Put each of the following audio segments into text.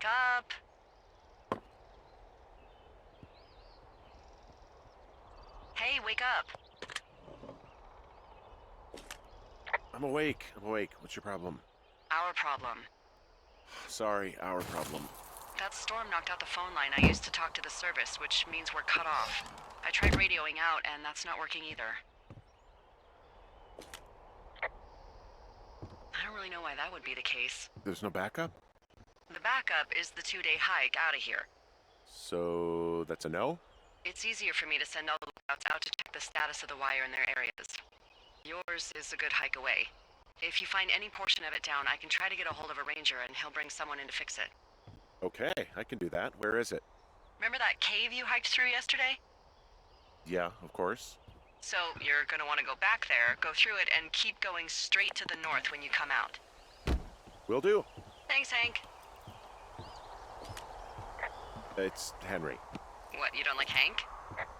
Wake up! Hey, wake up! I'm awake. What's your problem? Our problem. Sorry, our problem. That storm knocked out the phone line I used to talk to the service, which means we're cut off. I tried radioing out, and that's not working either. I don't really know why that would be the case. There's no backup? The backup is the 2-day hike out of here. So that's a no? It's easier for me to send all the lookouts out to check the status of the wire in their areas. Yours is a good hike away. If you find any portion of it down, I can try to get a hold of a ranger and he'll bring someone in to fix it. Okay, I can do that. Where is it? Remember that cave you hiked through yesterday? Yeah, of course. So you're gonna want to go back there, go through it, and keep going straight to the north when you come out. Will do. Thanks, Hank. It's Henry. What, you don't like Hank?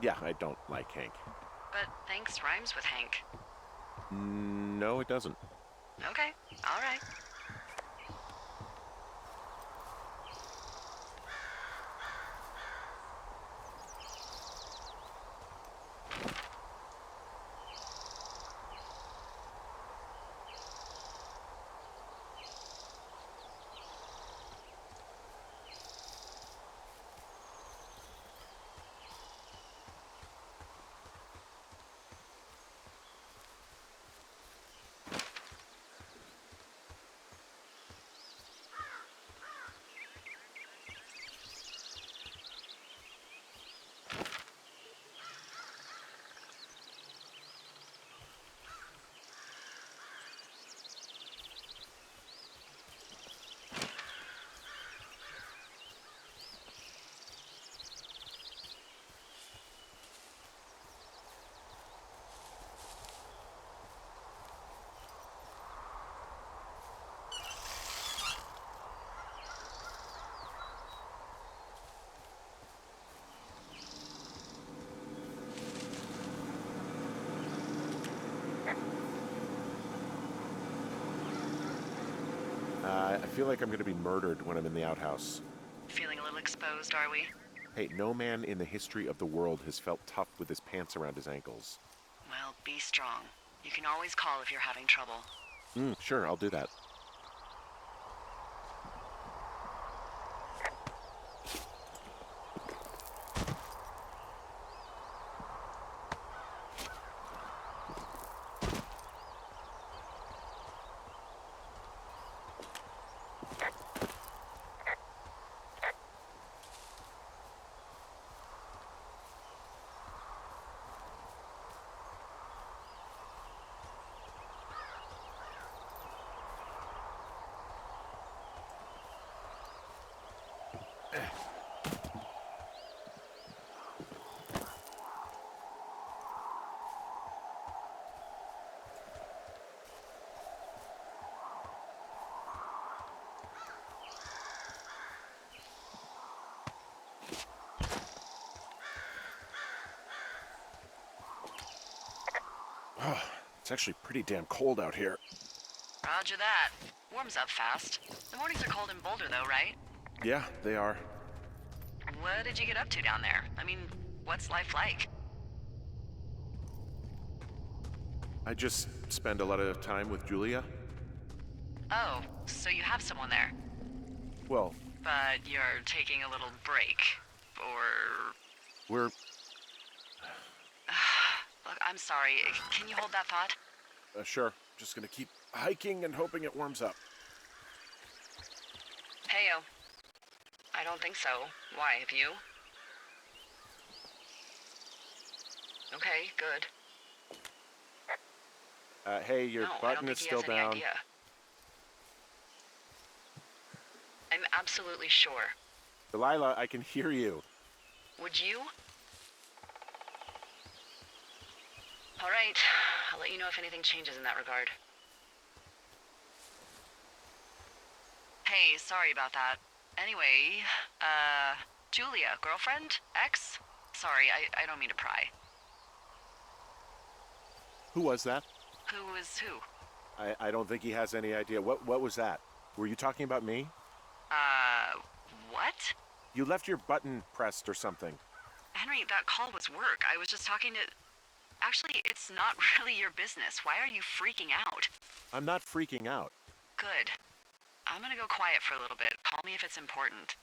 Yeah, I don't like Hank. But thanks rhymes with Hank. No, it doesn't. Okay, all right. I feel like I'm going to be murdered when I'm in the outhouse. Feeling a little exposed, are we? Hey, no man in the history of the world has felt tough with his pants around his ankles. Well, be strong. You can always call if you're having trouble. Sure, I'll do that. Oh, it's actually pretty damn cold out here. Roger that. Warms up fast. The mornings are cold in Boulder, though, right? Yeah, they are. What did you get up to down there? I mean, what's life like? I just spend a lot of time with Julia. Oh, so you have someone there. Well, But you're taking a little break. Or... we're... Look, I'm sorry. Can you hold that thought? Sure. Just gonna keep hiking and hoping it warms up. Heyo. I don't think so. Why, have you? Okay, good. Hey, your No, I don't button think is he still has any down. idea. I'm absolutely sure. Delilah, I can hear you. Would you? All right. I'll let you know if anything changes in that regard. Hey, sorry about that. Anyway, Julia, girlfriend? Ex? Sorry, I don't mean to pry. Who was that? Who is who? I don't think he has any idea. What was that? Were you talking about me? You left your button pressed or something. Henry, that call was work. I was just talking to... Actually, it's not really your business. Why are you freaking out? I'm not freaking out. Good. I'm gonna go quiet for a little bit. Call me if it's important.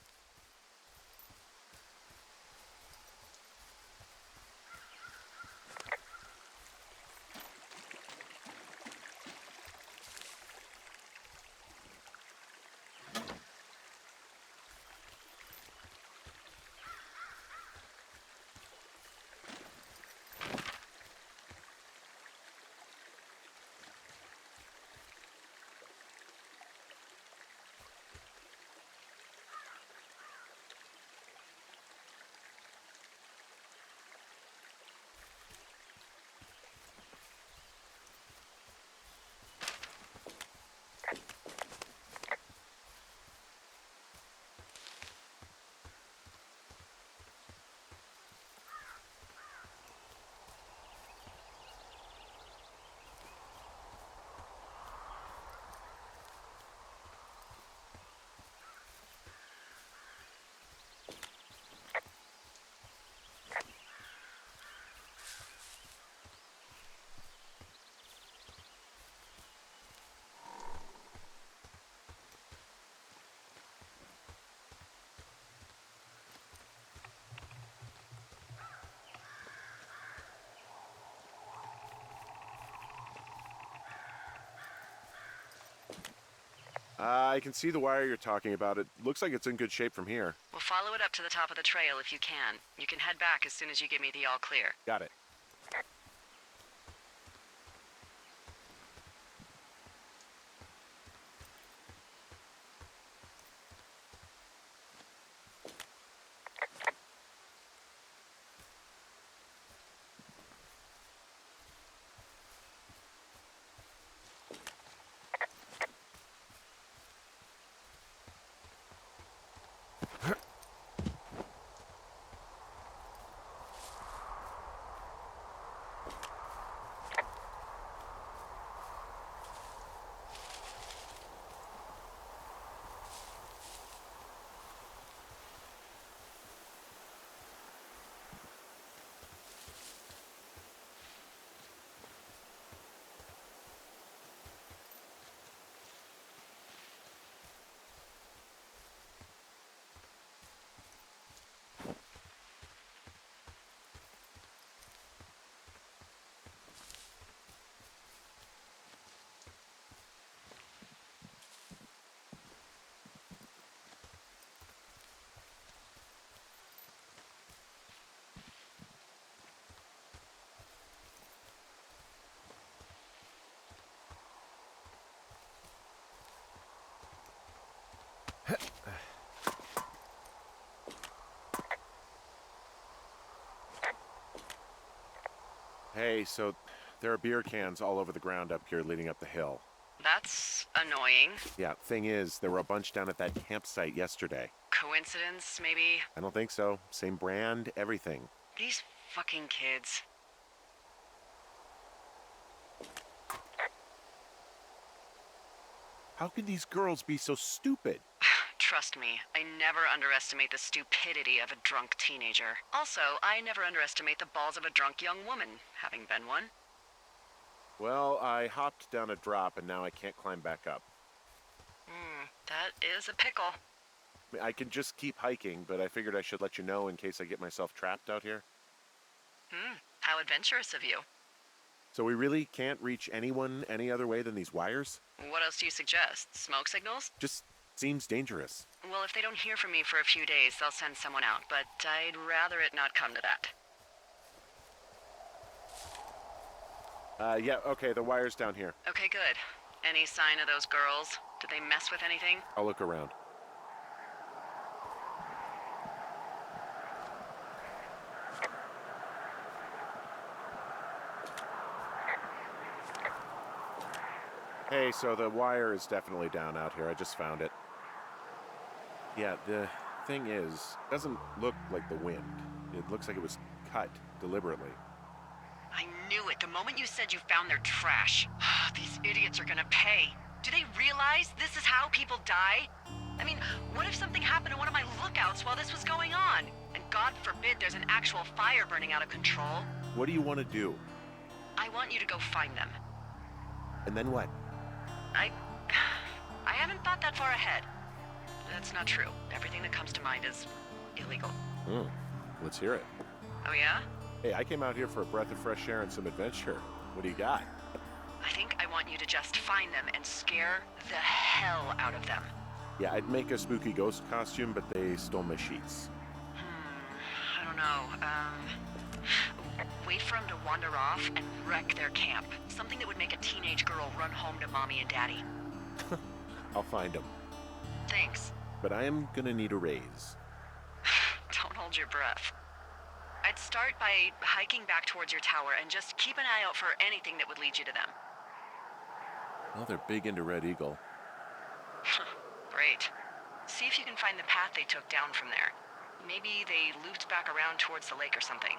I can see the wire you're talking about. It looks like it's in good shape from here. We'll follow it up to the top of the trail if you can. You can head back as soon as you give me the all clear. Got it. Hey, so there are beer cans all over the ground up here leading up the hill. That's annoying. Yeah, thing is, there were a bunch down at that campsite yesterday. Coincidence, maybe? I don't think so. Same brand, everything. These fucking kids. How could these girls be so stupid? Trust me, I never underestimate the stupidity of a drunk teenager. Also, I never underestimate the balls of a drunk young woman, having been one. Well, I hopped down a drop and now I can't climb back up. That is a pickle. I mean, I can just keep hiking, but I figured I should let you know in case I get myself trapped out here. How adventurous of you. So we really can't reach anyone any other way than these wires? What else do you suggest? Smoke signals? Just seems dangerous. Well, if they don't hear from me for a few days, they'll send someone out, but I'd rather it not come to that. Yeah, okay, the wire's down here. Okay, good. Any sign of those girls? Did they mess with anything? I'll look around. Hey, so the wire is definitely down out here. I just found it. Yeah, the thing is, it doesn't look like the wind. It looks like it was cut deliberately. I knew it the moment you said you found their trash. These idiots are gonna pay. Do they realize this is how people die? I mean, what if something happened to one of my lookouts while this was going on? And God forbid there's an actual fire burning out of control. What do you want to do? I want you to go find them. And then what? I haven't thought that far ahead. That's not true. Everything that comes to mind is illegal. Let's hear it. Oh yeah? Hey, I came out here for a breath of fresh air and some adventure. What do you got? I think I want you to just find them and scare the hell out of them. Yeah, I'd make a spooky ghost costume, but they stole my sheets. I don't know. Wait for them to wander off and wreck their camp. Something that would make a teenage girl run home to mommy and daddy. I'll find them. Thanks. But I am gonna need a raise. Don't hold your breath. I'd start by hiking back towards your tower and just keep an eye out for anything that would lead you to them. Well, they're big into Red Eagle. Great. See if you can find the path they took down from there. Maybe they looped back around towards the lake or something.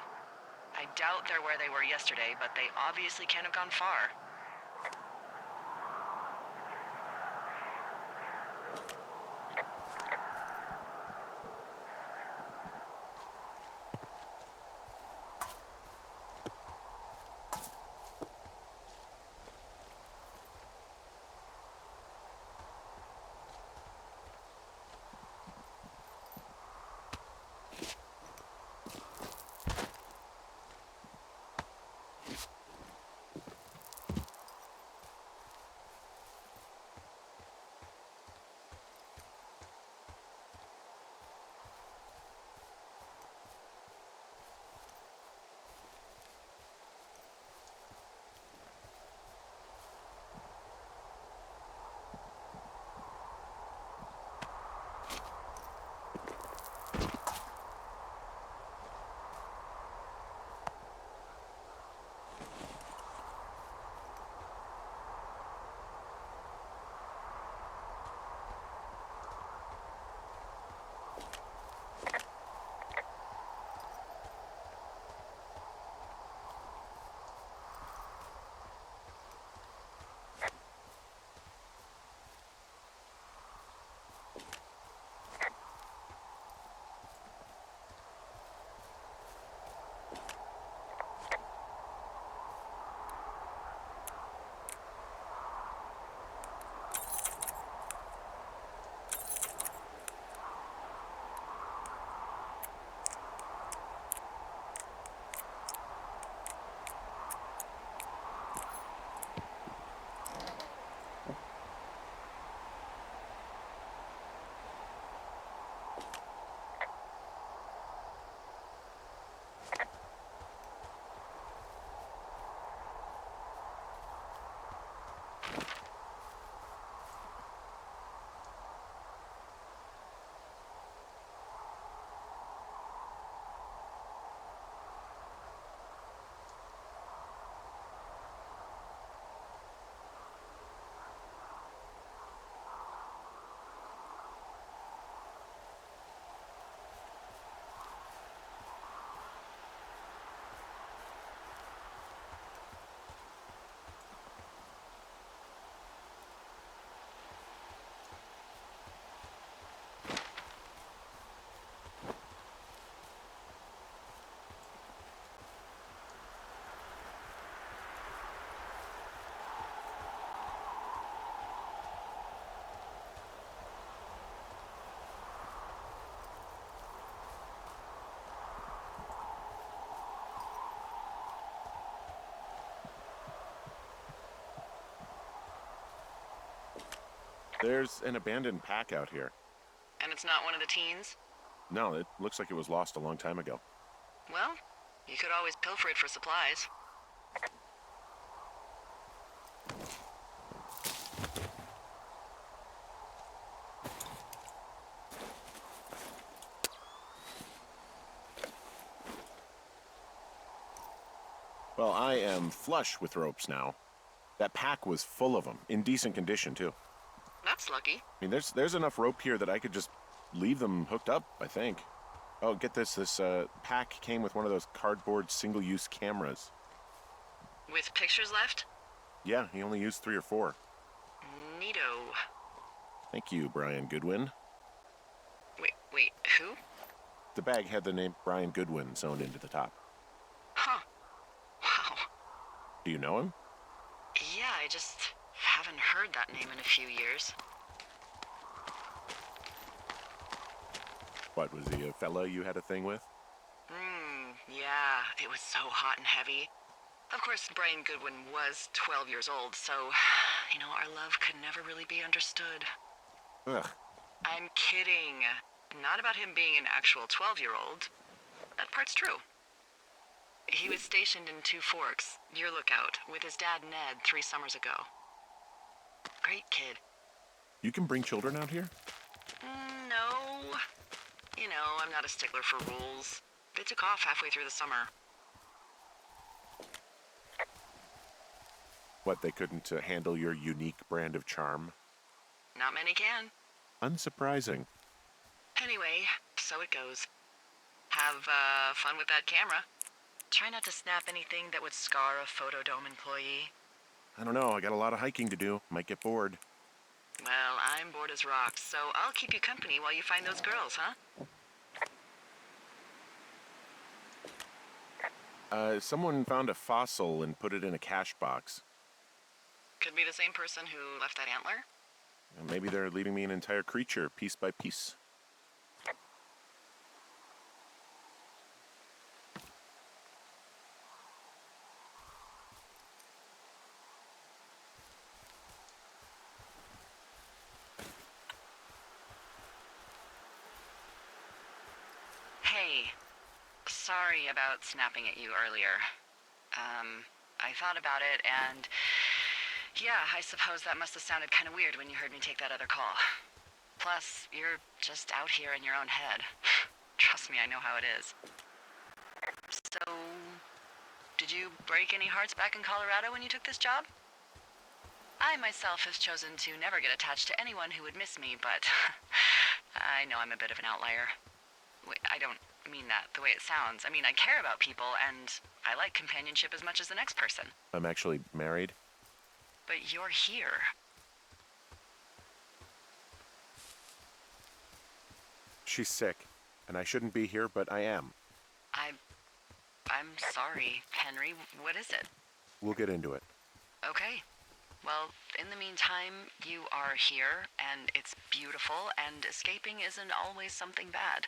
I doubt they're where they were yesterday, but they obviously can't have gone far. There's an abandoned pack out here. And it's not one of the teens? No, it looks like it was lost a long time ago. Well, you could always pilfer it for supplies. Well, I am flush with ropes now. That pack was full of them, in decent condition, too. That's lucky. I mean, there's enough rope here that I could just leave them hooked up, I think. Oh, get this. This pack came with one of those cardboard single-use cameras. With pictures left? Yeah, he only used 3 or 4. Neato. Thank you, Brian Goodwin. Wait, who? The bag had the name Brian Goodwin sewn into the top. Huh. Wow. Do you know him? Yeah, I just haven't heard that name in a few years. What, was he a fella you had a thing with? Yeah, it was so hot and heavy. Of course, Brian Goodwin was 12 years old, so, our love could never really be understood. Ugh. I'm kidding. Not about him being an actual 12-year-old. That part's true. He was stationed in Two Forks, your lookout, with his dad Ned 3 summers ago. Great kid. You can bring children out here? No. I'm not a stickler for rules. They took off halfway through the summer. What, they couldn't handle your unique brand of charm? Not many can. Unsurprising. Anyway, so it goes. Have fun with that camera. Try not to snap anything that would scar a Photodome employee. I don't know, I got a lot of hiking to do. Might get bored. Well, I'm bored as rocks, so I'll keep you company while you find those girls, huh? Someone found a fossil and put it in a cash box. Could be the same person who left that antler. Maybe they're leaving me an entire creature, piece by piece. Hey, sorry about snapping at you earlier. I thought about it, and yeah, I suppose that must have sounded kind of weird when you heard me take that other call. Plus, you're just out here in your own head. Trust me, I know how it is. So, did you break any hearts back in Colorado when you took this job? I myself have chosen to never get attached to anyone who would miss me, but I know I'm a bit of an outlier. Wait, I don't mean that the way it sounds. I mean, I care about people, and I like companionship as much as the next person. I'm actually married. But you're here. She's sick, and I shouldn't be here, but I am. I'm sorry, Henry. What is it? We'll get into it. Okay. Well, in the meantime, you are here, and it's beautiful, and escaping isn't always something bad.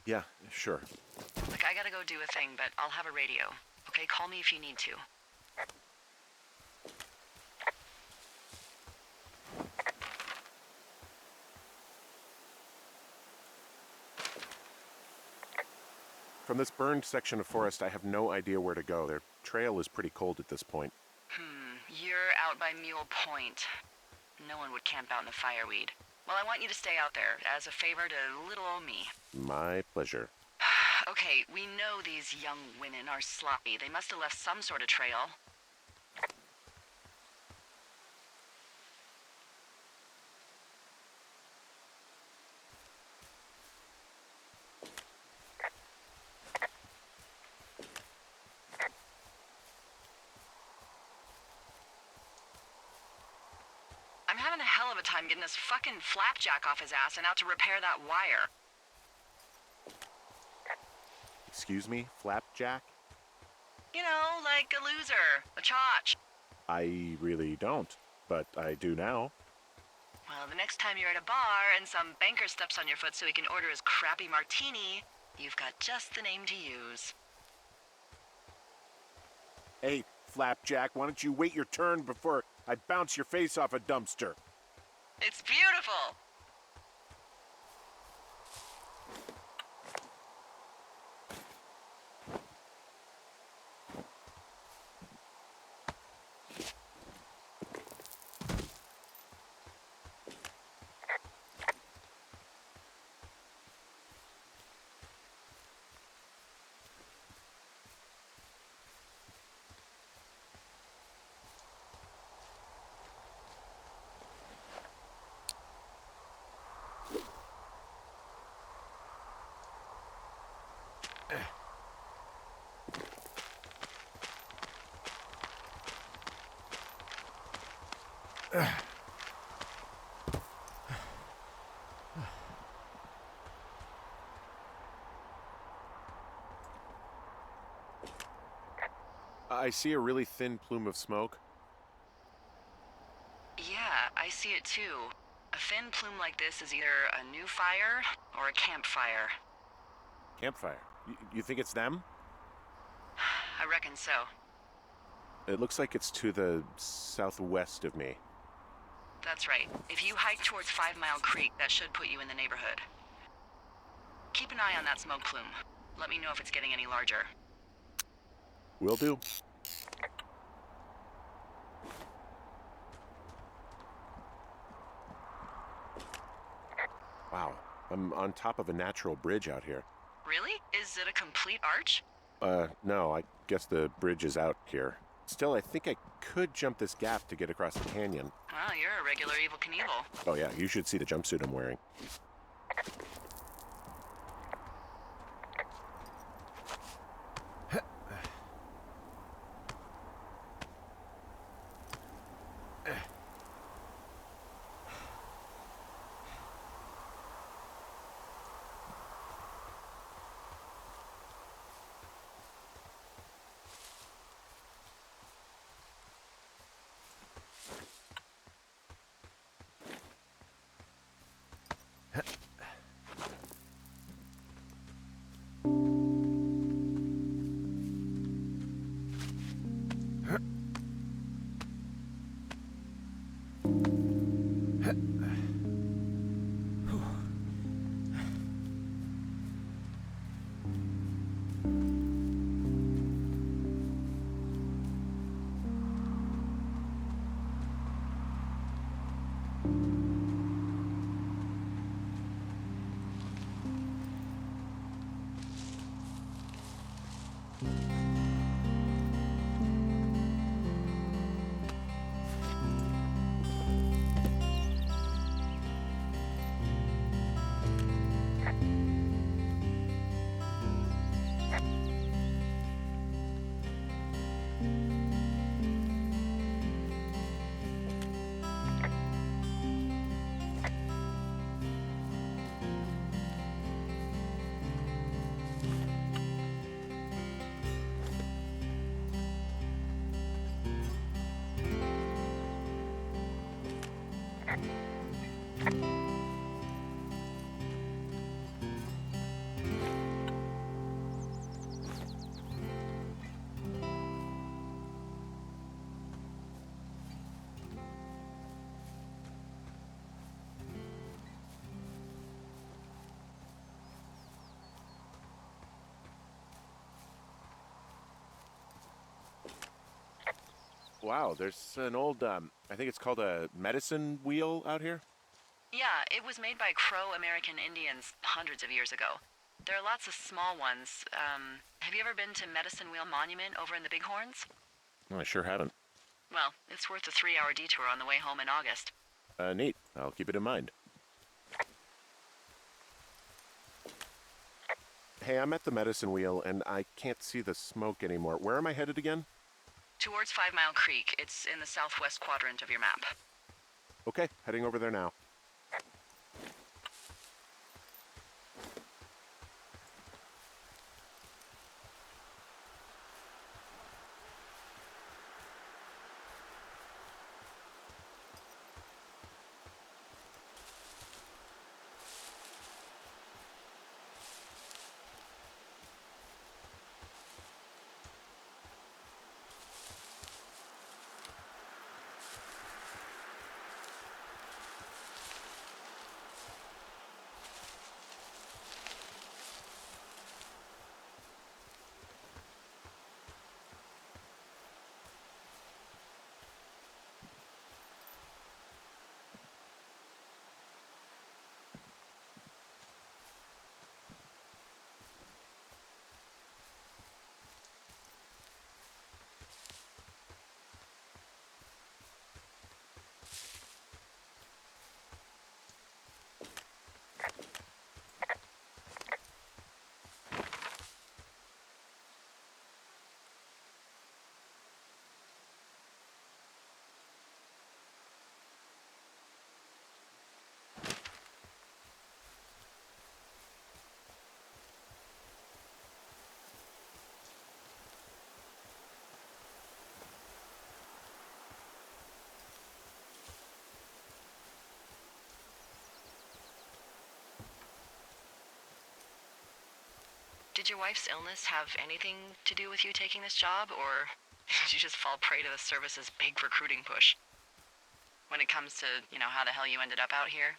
Yeah, sure. Look, I gotta go do a thing, but I'll have a radio. Okay, call me if you need to. From this burned section of forest, I have no idea where to go. Their trail is pretty cold at this point. You're out by Mule Point. No one would camp out in the fireweed. Well, I want you to stay out there, as a favor to little old me. My pleasure. Okay, we know these young women are sloppy. They must have left some sort of trail. I'm having a hell of a time getting this fucking flapjack off his ass and out to repair that wire. Excuse me, Flapjack? Like a loser, a chotch. I really don't, but I do now. Well, the next time you're at a bar and some banker steps on your foot so he can order his crappy martini, you've got just the name to use. Hey, Flapjack, why don't you wait your turn before I bounce your face off a dumpster? It's beautiful! I see a really thin plume of smoke. Yeah, I see it too. A thin plume like this is either a new fire or a campfire. Campfire. You think it's them? I reckon so. It looks like it's to the southwest of me. That's right. If you hike towards 5 Mile Creek, that should put you in the neighborhood. Keep an eye on that smoke plume. Let me know if it's getting any larger. Will do. Wow, I'm on top of a natural bridge out here. Really? Is it a complete arch? No, I guess the bridge is out here. Still, I think I could jump this gap to get across the canyon. Well, you're a regular Evel Knievel. Oh yeah, you should see the jumpsuit I'm wearing. Wow, there's an old, I think it's called a medicine wheel out here. Yeah, it was made by Crow American Indians hundreds of years ago. There are lots of small ones. Have you ever been to Medicine Wheel Monument over in the Bighorns? I sure haven't. Well, it's worth a 3-hour detour on the way home in August. Neat. I'll keep it in mind. Hey, I'm at the medicine wheel, and I can't see the smoke anymore. Where am I headed again? Towards 5 Mile Creek. It's in the southwest quadrant of your map. Okay, heading over there now. Did your wife's illness have anything to do with you taking this job, or did you just fall prey to the service's big recruiting push? When it comes to, how the hell you ended up out here?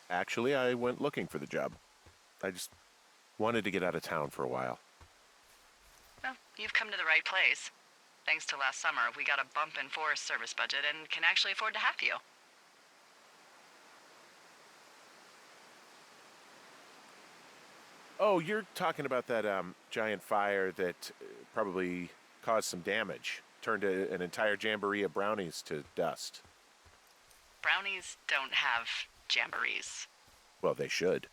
Actually, I went looking for the job. I just wanted to get out of town for a while. Well, you've come to the right place. Thanks to last summer, we got a bump in Forest Service budget and can actually afford to have you. Oh, you're talking about that giant fire that probably caused some damage, turned an entire jamboree of brownies to dust. Brownies don't have jamborees. Well, they should.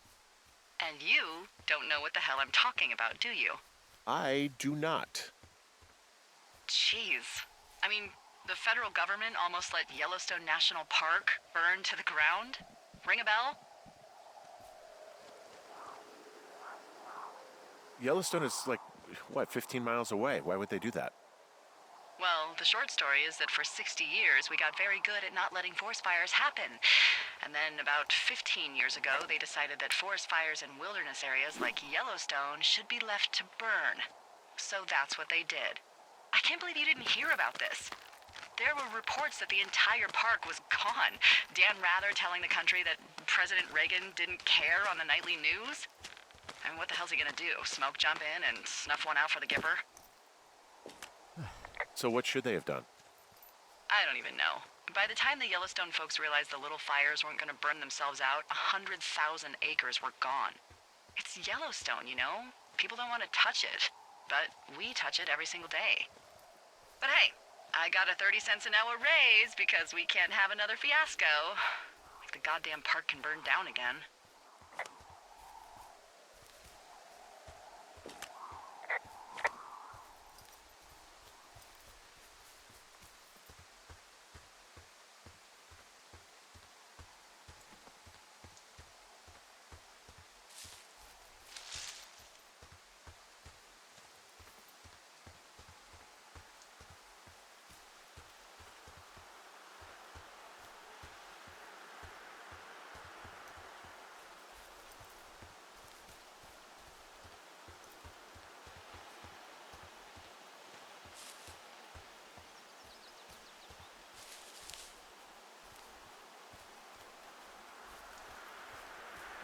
And you don't know what the hell I'm talking about, do you? I do not. Jeez. I mean, the federal government almost let Yellowstone National Park burn to the ground? Ring a bell? Yellowstone is 15 miles away. Why would they do that? Well, the short story is that for 60 years, we got very good at not letting forest fires happen. And then about 15 years ago, they decided that forest fires in wilderness areas like Yellowstone should be left to burn. So that's what they did. I can't believe you didn't hear about this. There were reports that the entire park was gone. Dan Rather telling the country that President Reagan didn't care on the nightly news. I mean, what the hell's he gonna do? Smoke jump in and snuff one out for the Gipper? So what should they have done? I don't even know. By the time the Yellowstone folks realized the little fires weren't gonna burn themselves out, 100,000 acres were gone. It's Yellowstone, People don't want to touch it. But we touch it every single day. But hey, I got a 30 cents an hour raise because we can't have another fiasco. Like the goddamn park can burn down again.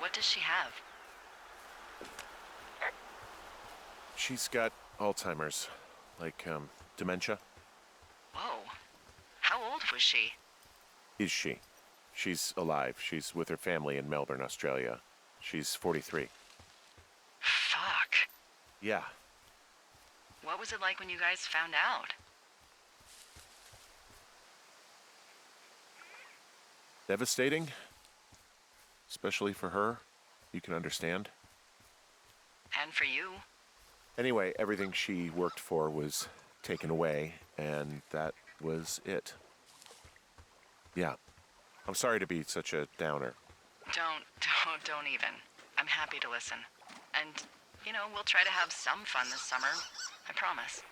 What does she have? She's got Alzheimer's, dementia. Whoa. How old was she? Is she? She's alive. She's with her family in Melbourne, Australia. She's 43. Fuck. Yeah. What was it like when you guys found out? Devastating. Especially for her. You can understand. And for you? Anyway, everything she worked for was taken away, and that was it. Yeah. I'm sorry to be such a downer. Don't even. I'm happy to listen. And, we'll try to have some fun this summer. I promise.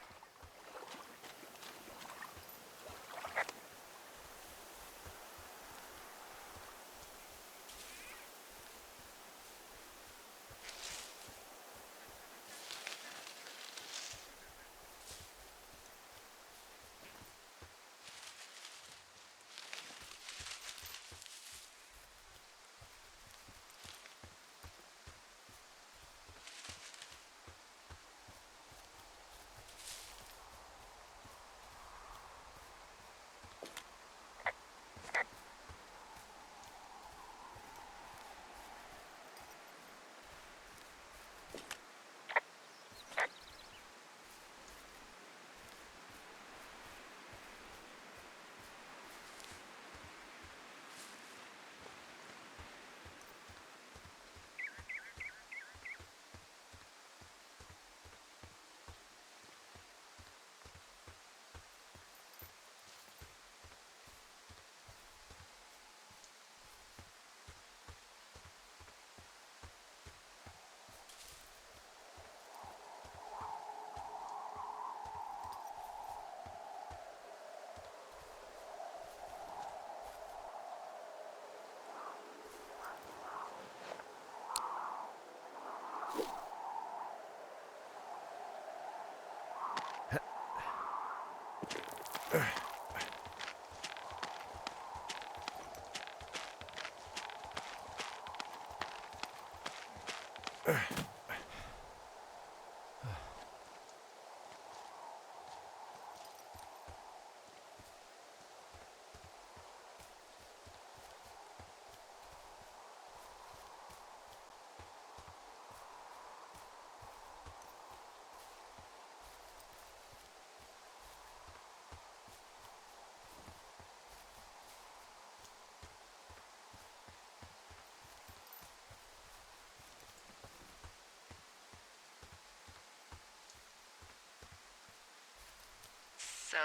So,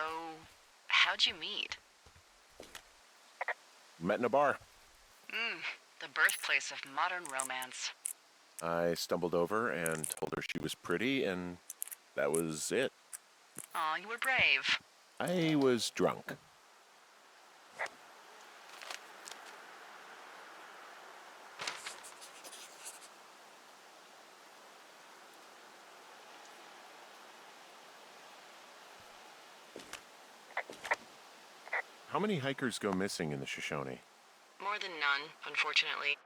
how'd you meet? Met in a bar. The birthplace of modern romance. I stumbled over and told her she was pretty, and that was it. Aw, you were brave. I was drunk. How many hikers go missing in the Shoshone? More than none, unfortunately.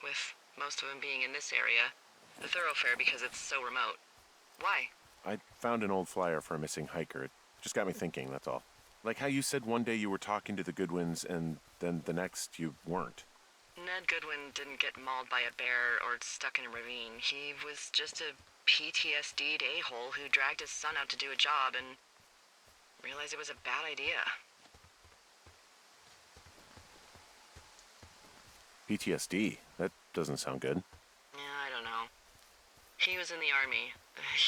With most of them being in this area. The thoroughfare because it's so remote. Why? I found an old flyer for a missing hiker. It just got me thinking, that's all. Like how you said one day you were talking to the Goodwins and then the next you weren't. Ned Goodwin didn't get mauled by a bear or stuck in a ravine. He was just a PTSD'd a-hole who dragged his son out to do a job and realized it was a bad idea. PTSD? That doesn't sound good. Yeah, I don't know. He was in the army.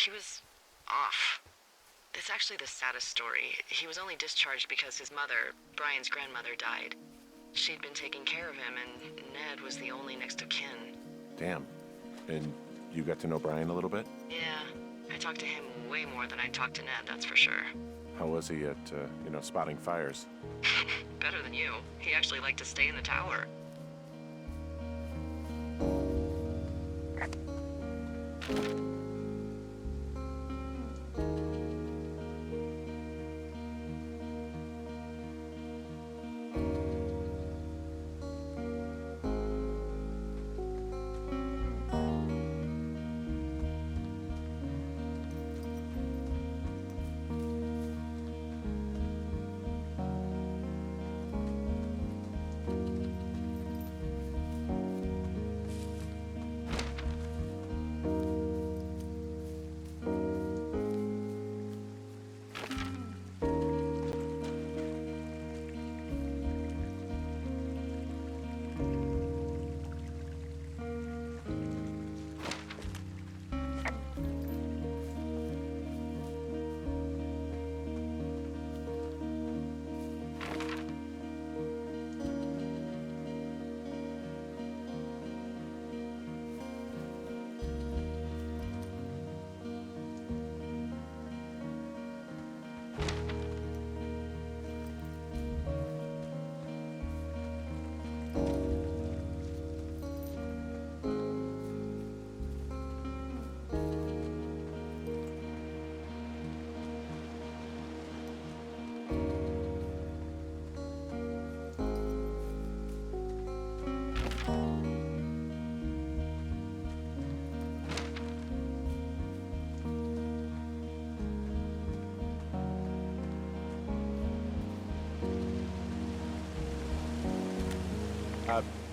He was off. It's actually the saddest story. He was only discharged because his mother, Brian's grandmother, died. She'd been taking care of him, and Ned was the only next of kin. Damn. And you got to know Brian a little bit? Yeah, I talked to him way more than I talked to Ned, that's for sure. How was he at, spotting fires? Better than you. He actually liked to stay in the tower.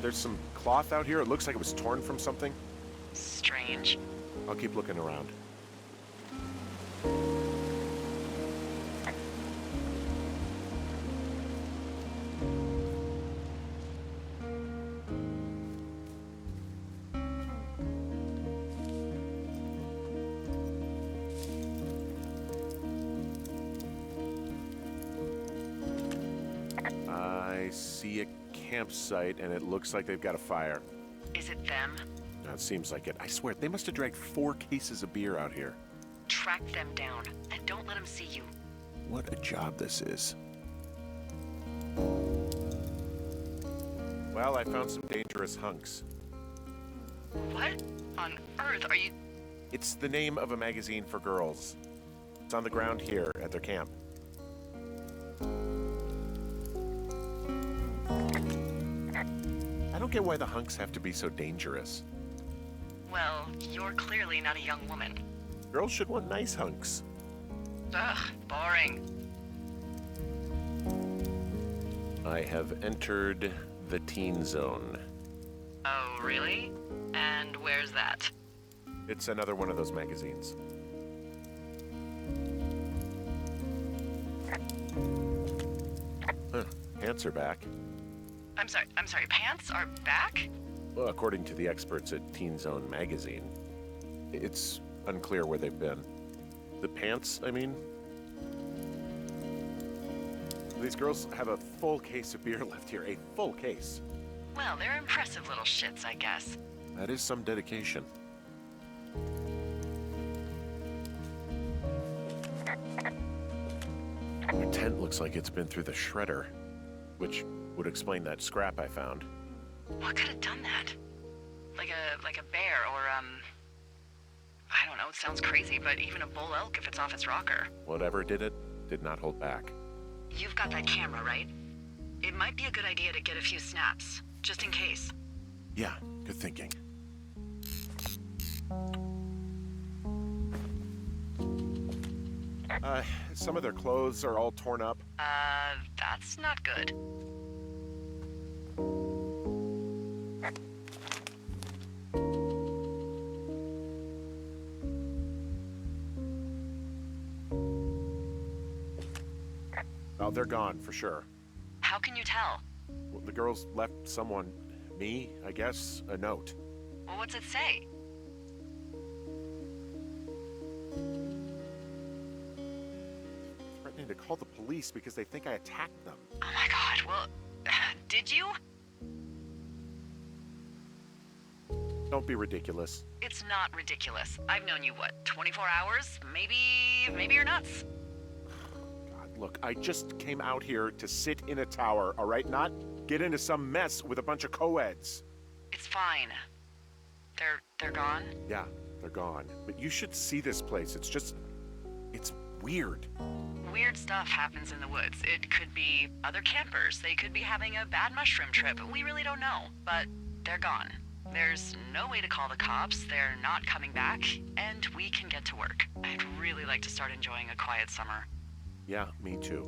There's some cloth out here. It looks like it was torn from something. Strange. I'll keep looking around. I see a campsite, and it looks like they've got a fire. Is it them? That seems like it. I swear, they must have dragged 4 cases of beer out here. Track them down, and don't let them see you. What a job this is. Well, I found some dangerous hunks. What on earth are you... It's the name of a magazine for girls. It's on the ground here at their camp. I don't get why the hunks have to be so dangerous. Well, you're clearly not a young woman. Girls should want nice hunks. Ugh, boring. I have entered the teen zone. Oh, really? And where's that? It's another one of those magazines. Huh. Pants are back. I'm sorry, pants are back? Well, according to the experts at Teen Zone magazine. It's unclear where they've been. The pants, I mean? These girls have a full case of beer left here. A full case. Well, they're impressive little shits, I guess. That is some dedication. My tent looks like it's been through the shredder, which would explain that scrap I found. What could have done that? Like a bear or, I don't know, it sounds crazy, but even a bull elk if it's off its rocker. Whatever did it, did not hold back. You've got that camera, right? It might be a good idea to get a few snaps, just in case. Yeah, good thinking. Some of their clothes are all torn up. That's not good. Oh, they're gone, for sure. How can you tell? Well, the girls left someone, me, I guess, a note. Well, what's it say? Threatening to call the police because they think I attacked them. Oh my god, well, did you? Don't be ridiculous. It's not ridiculous. I've known you, what, 24 hours? Maybe you're nuts. God, look, I just came out here to sit in a tower, all right? Not get into some mess with a bunch of co-eds. It's fine. They're gone? Yeah, they're gone. But you should see this place. It's weird. Weird stuff happens in the woods. It could be other campers. They could be having a bad mushroom trip. We really don't know. But they're gone. There's no way to call the cops. They're not coming back. And we can get to work. I'd really like to start enjoying a quiet summer. Yeah, me too.